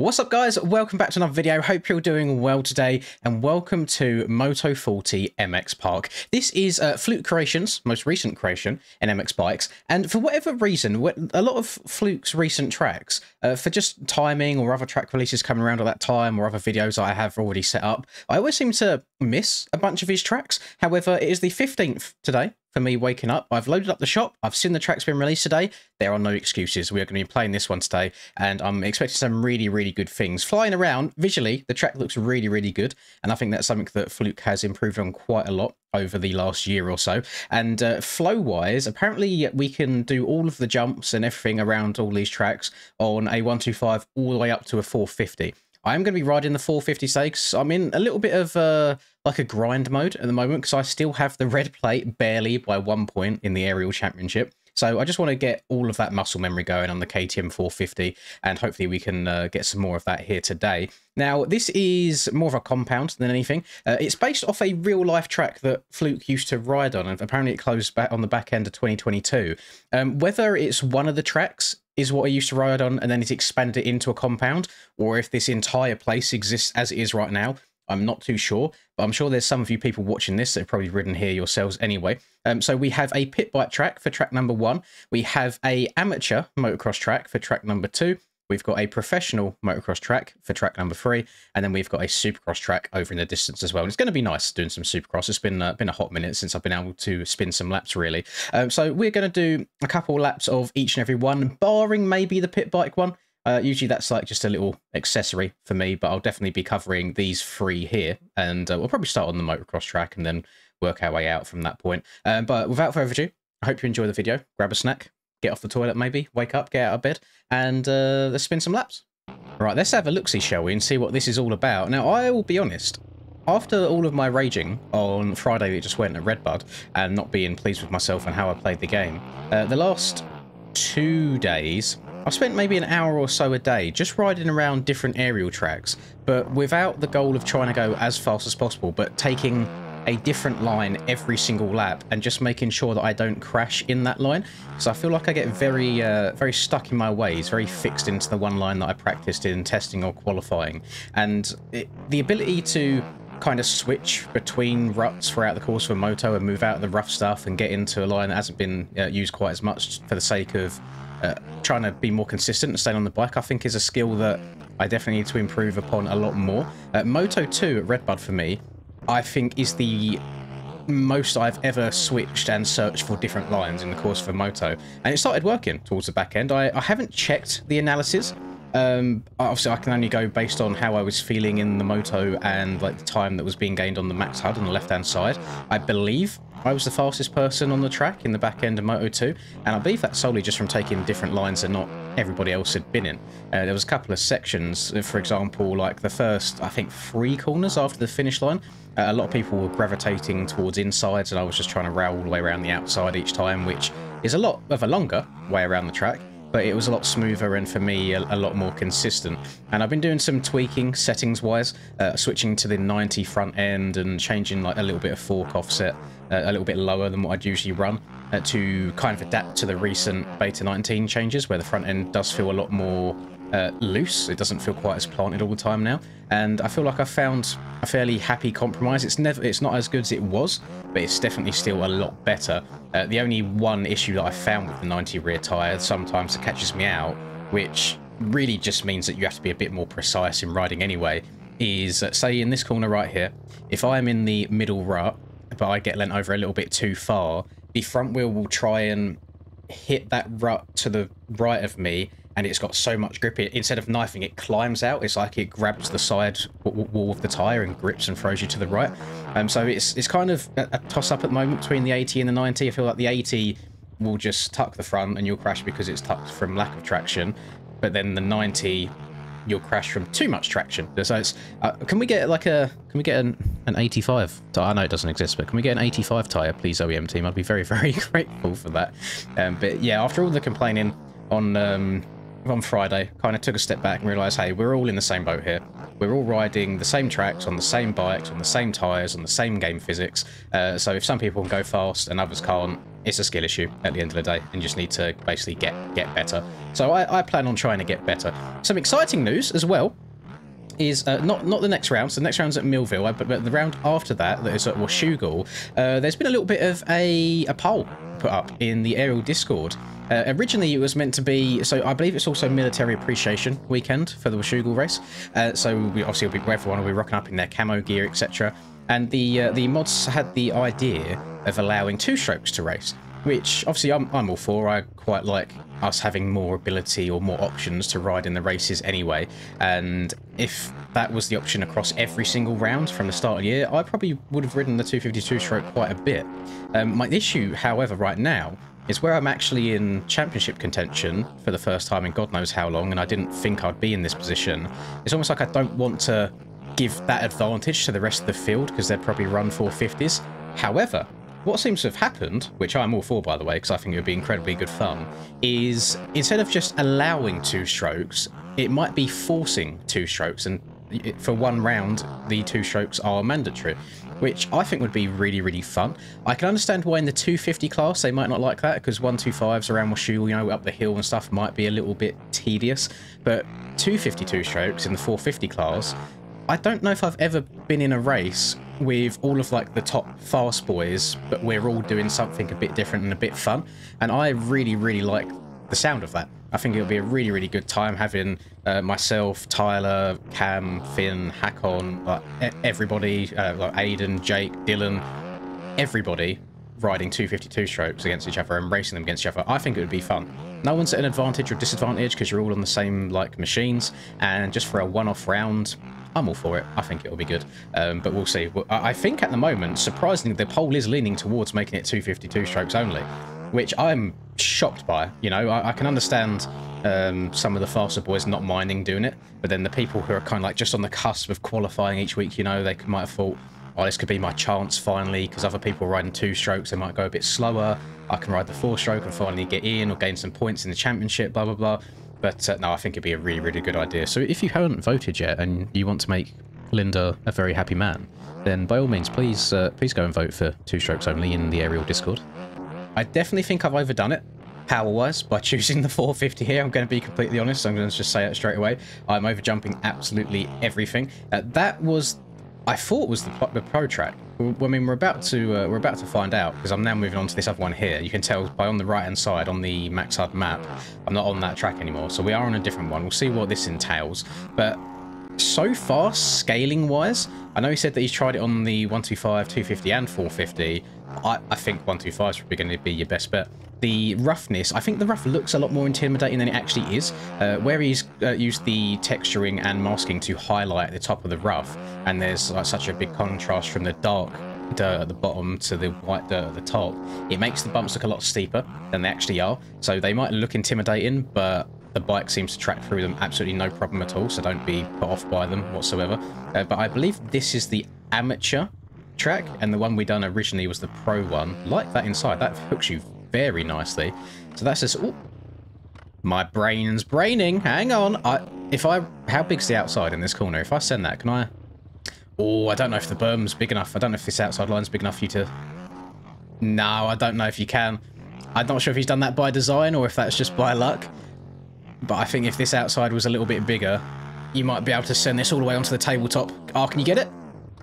What's up, guys? Welcome back to another video. Hope you're doing well today, and welcome to Moto 40 MX Park. This is Fluke Creations' most recent creation in MX bikes, and for whatever reason, a lot of Fluke's recent tracks, for just timing or other track releases coming around at that time or other videos I have already set up, I always seem to miss a bunch of his tracks. However, it is the 15th today for me waking up. I've loaded up the shop. I've seen the tracks being released today. There are no excuses. We are going to be playing this one today, and I'm expecting some really good things. Flying around, visually, the track looks really good, and I think that's something that Fluke has improved on quite a lot over the last year or so. And flow-wise, apparently we can do all of the jumps and everything around all these tracks on a 125 all the way up to a 450. I'm going to be riding the 450 stakes. I'm in a little bit of like a grind mode at the moment because I still have the red plate barely by 1 point in the aerial championship. So I just want to get all of that muscle memory going on the KTM 450, and hopefully we can get some more of that here today. Now, this is more of a compound than anything. It's based off a real-life track that Fluke used to ride on, and apparently it closed back on the back end of 2022. Whether it's one of the tracks is what I used to ride on, and then it expanded it into a compound, or if this entire place exists as it is right now, I'm not too sure, but I'm sure there's some of you people watching this that have probably ridden here yourselves anyway. So we have a pit bike track for track number 1. We have a amateur motocross track for track number 2. We've got a professional motocross track for track number 3, and then we've got a supercross track over in the distance as well. And it's going to be nice doing some supercross. It's been a hot minute since I've been able to spin some laps, really. So we're going to do a couple laps of each and every one, barring maybe the pit bike one. Usually that's like just a little accessory for me, but I'll definitely be covering these 3 here, and we'll probably start on the motocross track and then work our way out from that point. But without further ado, I hope you enjoy the video. Grab a snack, get off the toilet maybe, wake up, get out of bed, and let's spin some laps. Right, let's have a look-see, shall we, and see what this is all about. Now, I will be honest, after all of my raging on Friday that just went at Redbud and not being pleased with myself and how I played the game, the last 2 days I've spent maybe an hour or so a day just riding around different aerial tracks, but without the goal of trying to go as fast as possible, but taking a different line every single lap and just making sure that I don't crash in that line. So I feel like I get very stuck in my ways, very fixed into the one line that I practiced in testing or qualifying. And the ability to kind of switch between ruts throughout the course of a moto and move out of the rough stuff and get into a line that hasn't been used quite as much for the sake of trying to be more consistent and staying on the bike, I think is a skill that I definitely need to improve upon a lot more. Moto 2 at Redbud for me, I think, is the most I've ever switched and searched for different lines in the course of a moto, and it started working towards the back end. I haven't checked the analysis. Obviously I can only go based on how I was feeling in the moto and like the time that was being gained on the max HUD on the left hand side. I believe I was the fastest person on the track in the back end of Moto 2, and I believe that's solely just from taking different lines that not everybody else had been in. There was a couple of sections, for example, like the first, I think, 3 corners after the finish line. A lot of people were gravitating towards insides, and I was just trying to rail all the way around the outside each time, which is a lot of a longer way around the track, but it was a lot smoother and for me a lot more consistent. And I've been doing some tweaking settings wise, switching to the 90 front end and changing like a little bit of fork offset a little bit lower than what I'd usually run to kind of adapt to the recent beta 19 changes, where the front end does feel a lot more loose. It doesn't feel quite as planted all the time now, and I feel like I found a fairly happy compromise. It's not as good as it was, but it's definitely still a lot better. The only one issue that I found with the 90 rear tyre sometimes that catches me out, which really just means that you have to be a bit more precise in riding anyway, is say in this corner right here, if I am in the middle rut but I get lent over a little bit too far, the front wheel will try and hit that rut to the right of me, and it's got so much grip, instead of knifing, it climbs out. It's like it grabs the side wall of the tyre and grips and throws you to the right. So it's kind of a toss-up at the moment between the 80 and the 90. I feel like the 80 will just tuck the front and you'll crash because it's tucked from lack of traction, but then the 90, you'll crash from too much traction. So it's can we get an 85 tire? I know it doesn't exist, but can we get an 85 tire, please, OEM team? I'd be very grateful for that. But yeah, after all the complaining on on Friday, kind of took a step back and realised, hey, we're all in the same boat here. We're all riding the same tracks, on the same bikes, on the same tyres, on the same game physics. So if some people can go fast and others can't, it's a skill issue at the end of the day, and you just need to basically get better. So I plan on trying to get better. Some exciting news as well is not the next round. So the next round's at Millville, but the round after that is at Washougal. There's been a little bit of a poll put up in the Aerial Discord. Originally, it was meant to be, so I believe it's also Military Appreciation Weekend for the Washougal race. So obviously, everyone will be rocking up in their camo gear, etc. And the mods had the idea of allowing 2 strokes to race, which obviously I'm all for. I quite like us having more ability or more options to ride in the races anyway. And if that was the option across every single round from the start of the year, I probably would have ridden the 252 stroke quite a bit. My issue, however, right now is where I'm actually in championship contention for the first time in God knows how long, and I didn't think I'd be in this position. It's almost like I don't want to give that advantage to the rest of the field because they'd probably run 450s. However, what seems to have happened, which I'm all for by the way, because I think it would be incredibly good fun, is instead of just allowing 2 strokes, it might be forcing 2 strokes, and for one round the 2 strokes are mandatory, which I think would be really, really fun. I can understand why in the 250 class they might not like that, because 125s around Washougal, you know, up the hill and stuff might be a little bit tedious, but 252 strokes in the 450 class, I don't know if I've ever been in a race with all of like the top fast boys, but we're all doing something a bit different and a bit fun, and I really, really like the sound of that. I think it'll be a really, really good time having myself, Tyler, Cam, Finn, Hakon, like everybody, like Aiden, Jake, Dylan, everybody riding 252 strokes against each other and racing them against each other. I think it would be fun. No one's at an advantage or disadvantage because you're all on the same like machines, and just for a one-off round, I'm all for it. I think it'll be good, but we'll see. I think at the moment, surprisingly, the poll is leaning towards making it 252 strokes only, which I'm shocked by. You know, I can understand some of the faster boys not minding doing it, but then the people who are kind of like just on the cusp of qualifying each week, you know, they might have thought, oh, this could be my chance finally, because other people are riding 2 strokes, they might go a bit slower. I can ride the 4-stroke and finally get in or gain some points in the championship, blah, blah, blah. But no, I think it'd be a really, really good idea. So if you haven't voted yet and you want to make Linda a very happy man, then by all means, please please go and vote for 2 strokes only in the Aerial Discord. I definitely think I've overdone it power-wise by choosing the 450 here. I'm going to be completely honest. I'm going to just say it straight away. I'm overjumping absolutely everything. That was, I thought, was the pro track. I mean, we're about to find out, because I'm now moving on to this other one here. You can tell by on the right-hand side on the Max HUD map, I'm not on that track anymore. So we are on a different one. We'll see what this entails. But so far, scaling-wise, I know he said that he's tried it on the 125, 250, and 450. I think 125 is probably going to be your best bet. The roughness, I think the rough looks a lot more intimidating than it actually is. Where he's used the texturing and masking to highlight the top of the rough, and there's like such a big contrast from the dark dirt at the bottom to the white dirt at the top, it makes the bumps look a lot steeper than they actually are. So they might look intimidating, but the bike seems to track through them absolutely no problem at all, so don't be put off by them whatsoever. But I believe this is the amateur track, and the one we done originally was the pro one. Like that inside, that hooks you very nicely. So that's just, ooh, my brain's braining. Hang on. How big's the outside in this corner? If I send that, can I? Oh, I don't know if the berm's big enough. I don't know if this outside line's big enough for you to. No, I don't know if you can. I'm not sure if he's done that by design or if that's just by luck. But I think if this outside was a little bit bigger, you might be able to send this all the way onto the tabletop. Oh, can you get it?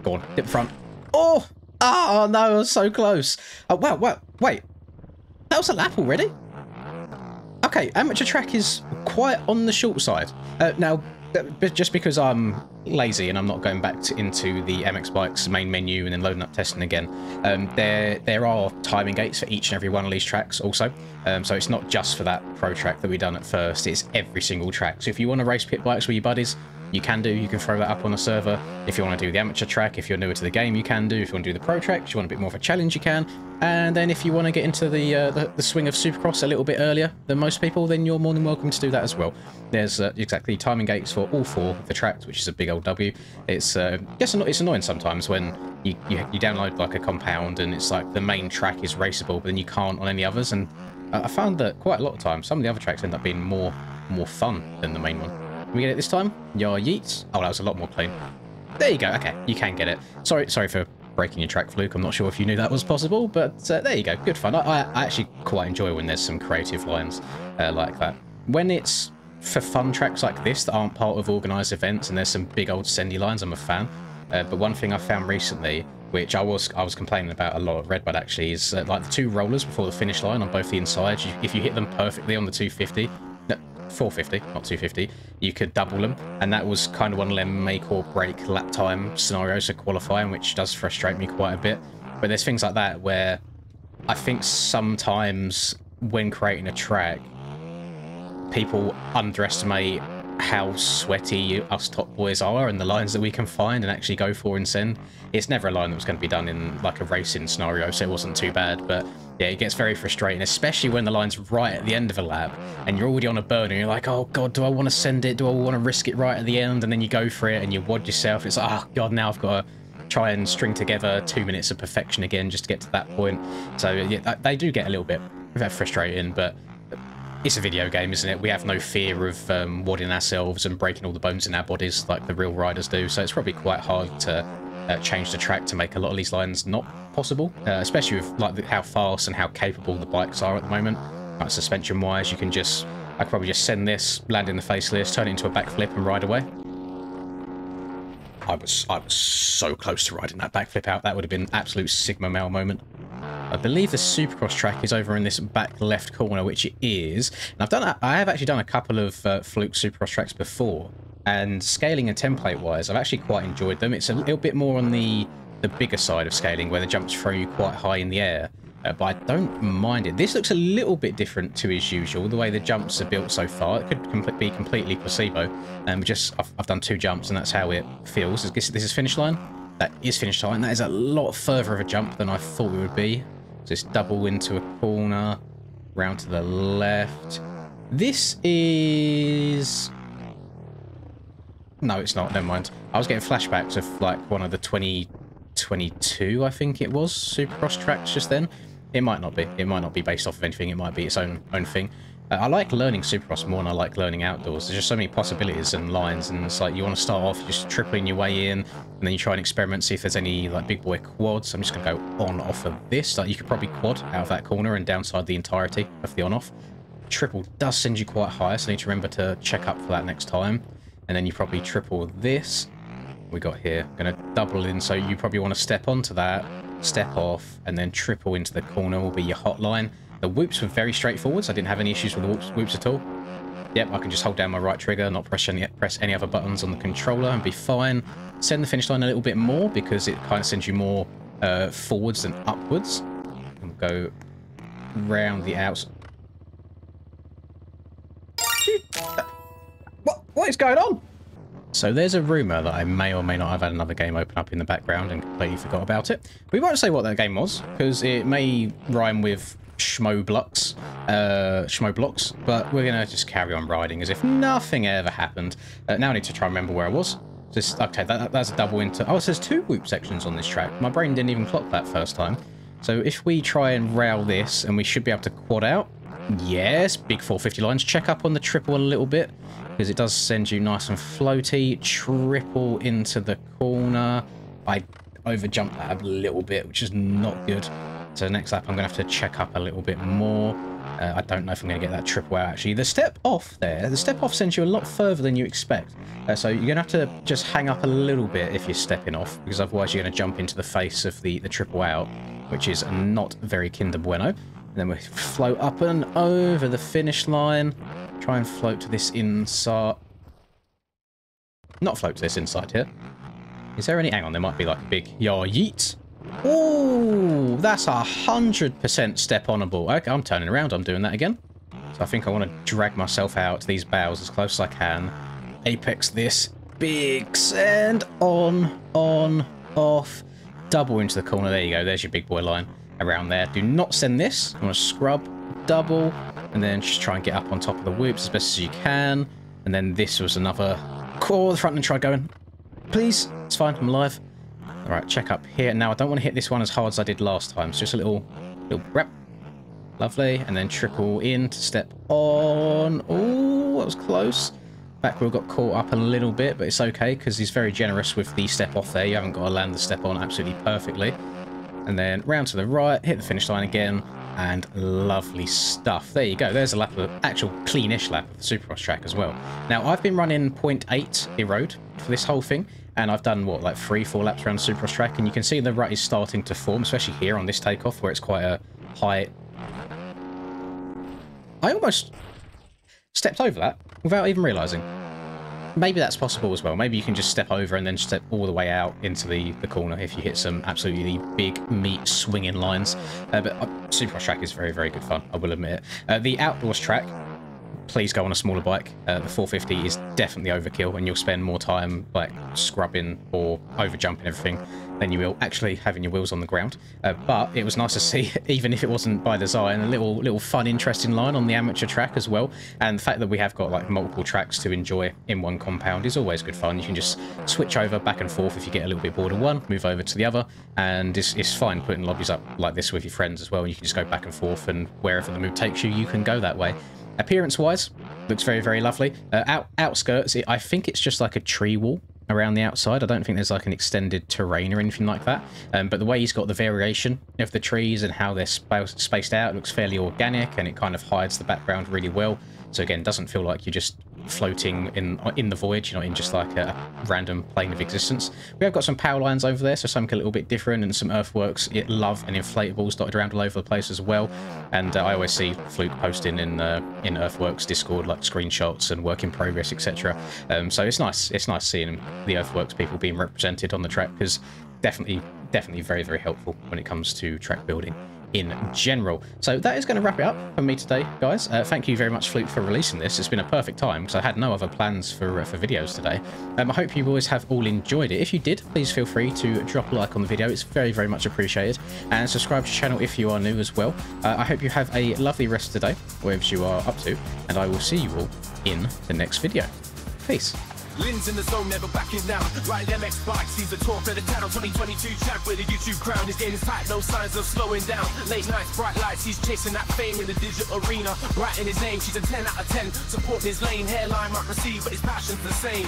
Go on, dip front. Oh! Oh, no, I was so close. Oh, wow, wait. That was a lap already? Okay, amateur track is quite on the short side. Now, just because I'm lazy and I'm not going back into the MX Bikes main menu and then loading up testing again, there are timing gates for each and every one of these tracks also. So it's not just for that pro track that we done at first, it's every single track. So if you want to race pit bikes with your buddies, you can do. You can throw that up on a server. If you want to do the amateur track, if you're newer to the game, you can do. If you want to do the pro track, if you want a bit more of a challenge, you can. And then if you want to get into the swing of Supercross a little bit earlier than most people, then you're more than welcome to do that as well. There's exactly timing gates for all 4 of the tracks, which is a big old W. It's it's annoying sometimes when you download like a compound and it's like the main track is raceable, but then you can't on any others. And I found that quite a lot of times some of the other tracks end up being more more fun than the main one. Can we get it this time? Your yeets. Oh, that was a lot more clean. There you go. Okay, you can get it. Sorry for breaking your track, Fluke. I'm not sure if you knew that was possible, but there you go. Good fun. I actually quite enjoy when there's some creative lines like that. When it's for fun tracks like this that aren't part of organised events and there's some big old sendy lines, I'm a fan. But one thing I found recently, which I was complaining about a lot at Redbud actually, is like the 2 rollers before the finish line on both the insides. If you hit them perfectly on the 250, no, 450, not 250, you could double them, and that was kind of one of them make or break lap time scenarios of qualifying, which does frustrate me quite a bit. But there's things like that where I think sometimes when creating a track, people underestimate how sweaty us top boys are and the lines that we can find and actually go for and send. It's never a line that was going to be done in like a racing scenario, so it wasn't too bad, but yeah, it gets very frustrating, especially when the line's right at the end of a lap and you're already on a burner and you're like, oh god, do I want to send it? Do I want to risk it right at the end? And then you go for it and you wad yourself. It's like, oh god, now I've got to try and string together 2 minutes of perfection again just to get to that point. So yeah, they do get a little bit frustrating, but it's a video game, isn't it? We have no fear of wadding ourselves and breaking all the bones in our bodies like the real riders do, so it's probably quite hard to change the track to make a lot of these lines not possible, especially with like how fast and how capable the bikes are at the moment. Like suspension wise, you can just, I could probably just send this, land in the faceless, turn it into a backflip and ride away. I was so close to riding that backflip out. That would have been absolute Sigma male moment. I believe the Supercross track is over in this back left corner, which it is. And I have actually done a couple of Fluke Supercross tracks before, and scaling and template wise, I've actually quite enjoyed them. It's a little bit more on the bigger side of scaling, where the jumps throw you quite high in the air, but I don't mind it. This looks a little bit different to as usual, the way the jumps are built so far. It could be completely placebo, and I've done 2 jumps, and that's how it feels. This is finish line. That is finish line. That is a lot further of a jump than I thought it would be. Just double into a corner, round to the left. This is... No, it's not. Never mind. I was getting flashbacks of like one of the 2022, I think it was, Supercross tracks just then. It might not be. It might not be based off of anything. It might be its own thing. I like learning Supercross more than I like learning outdoors. There's just so many possibilities and lines, and it's like you want to start off just tripling your way in, and then you try and experiment, see if there's any like big boy quads. I'm just going to go on off of this. Like you could probably quad out of that corner and downside the entirety of the on-off. Triple does send you quite high, so I need to remember to check up for that next time. And then you probably triple this. We got here. Going to double in, so you probably want to step onto that, step off, and then triple into the corner will be your hot line. The whoops were very straightforward, so I didn't have any issues with the whoops at all. Yep, I can just hold down my right trigger, not press any other buttons on the controller and be fine. Send the finish line a little bit more because it kind of sends you more forwards than upwards. And go round the outside. What is going on? So there's a rumour that I may or may not have had another game open up in the background and completely forgot about it. We won't say what that game was, because it may rhyme with Schmoblocks, but we're going to just carry on riding as if nothing ever happened. Now I need to try and remember where I was. Just, okay, that's a double into... Oh, it says 2 whoop sections on this track. My brain didn't even clock that first time. So if we try and rail this, and we should be able to quad out. Yes, big 450 lines. Check up on the triple a little bit, because it does send you nice and floaty. Triple into the corner. I overjumped that a little bit, which is not good. So next lap, I'm going to have to check up a little bit more. I don't know if I'm going to get that triple out, actually. The step off there, the step off sends you a lot further than you expect. So you're going to have to just hang up a little bit if you're stepping off, because otherwise you're going to jump into the face of the triple out, which is not very Kinder Bueno. And then we float up and over the finish line. Try and float to this inside. Not float to this inside here. Is there any... Hang on, there might be like a big yeet. Oh, that's 100% step-onable. Okay, I'm turning around. I'm doing that again. So I think I want to drag myself out to these bows as close as I can. Apex this. Big send. On, off. Double into the corner. There you go. There's your big boy line around there. Do not send this. I want to scrub, double, and then just try and get up on top of the whoops as best as you can. And then this was another core the front and try going. Please. It's fine. I'm alive. All right, check up here. Now, I don't want to hit this one as hard as I did last time. So just a little rep. Lovely. And then triple in to step on. Ooh. Oh, that was close. Back wheel got caught up a little bit, but it's okay because he's very generous with the step off there. You haven't got to land the step on absolutely perfectly. And then round to the right, hit the finish line again, and lovely stuff. There you go. There's a lap of actual cleanish lap of the Supercross track as well. Now, I've been running 0.8 erode for this whole thing, and I've done, what, like 3-4 laps around the Supercross track, and you can see the rut is starting to form, especially here on this takeoff, where it's quite a high... I almost stepped over that without even realising. Maybe that's possible as well. Maybe you can just step over and then step all the way out into the corner if you hit some absolutely big meat swinging lines. But Supercross track is very, very good fun, I will admit it. The outdoors track, please go on a smaller bike. The 450 is definitely overkill, and you'll spend more time like scrubbing or over jumping everything than you will actually having your wheels on the ground. But it was nice to see, even if it wasn't by design, a little fun, interesting line on the amateur track as well. And the fact that we have got like multiple tracks to enjoy in one compound is always good fun. You can just switch over back and forth if you get a little bit bored of one, move over to the other, and it's fine putting lobbies up like this with your friends as well. And you can just go back and forth, and wherever the mood takes you, you can go that way. Appearance-wise, looks very, very lovely. Outskirts, I think it's just like a tree wall around the outside. I don't think there's like an extended terrain or anything like that. But the way he's got the variation of the trees and how they're spaced out, it looks fairly organic, and it kind of hides the background really well. So again, doesn't feel like you're just floating in the void. You're not in just like a random plane of existence. We have got some power lines over there, so something a little bit different, and some earthworks, love and inflatables dotted around all over the place as well. And I always see Fluke posting in earthworks Discord like screenshots and work in progress, etc. So it's nice seeing the earthworks people being represented on the track, because definitely very, very helpful when it comes to track building in general. So that is going to wrap it up for me today, guys. Thank you very much, Fluke, for releasing this. It's been a perfect time because I had no other plans for videos today. I hope you always have all enjoyed it. If you did, please feel free to drop a like on the video. It's very, very much appreciated. And subscribe to the channel if you are new as well. I hope you have a lovely rest of the day, wherever you are up to, and I will see you all in the next video. Peace. Lynn's in the zone, never backing down. Riding MX bikes, he's the talk of the town. 2022 champ with a YouTube crown. His game is tight, no signs of slowing down. Late nights, bright lights, he's chasing that fame in the digital arena. Writing his name, she's a 10 out of 10. Supporting his lane, hairline might receive, but his passion's the same.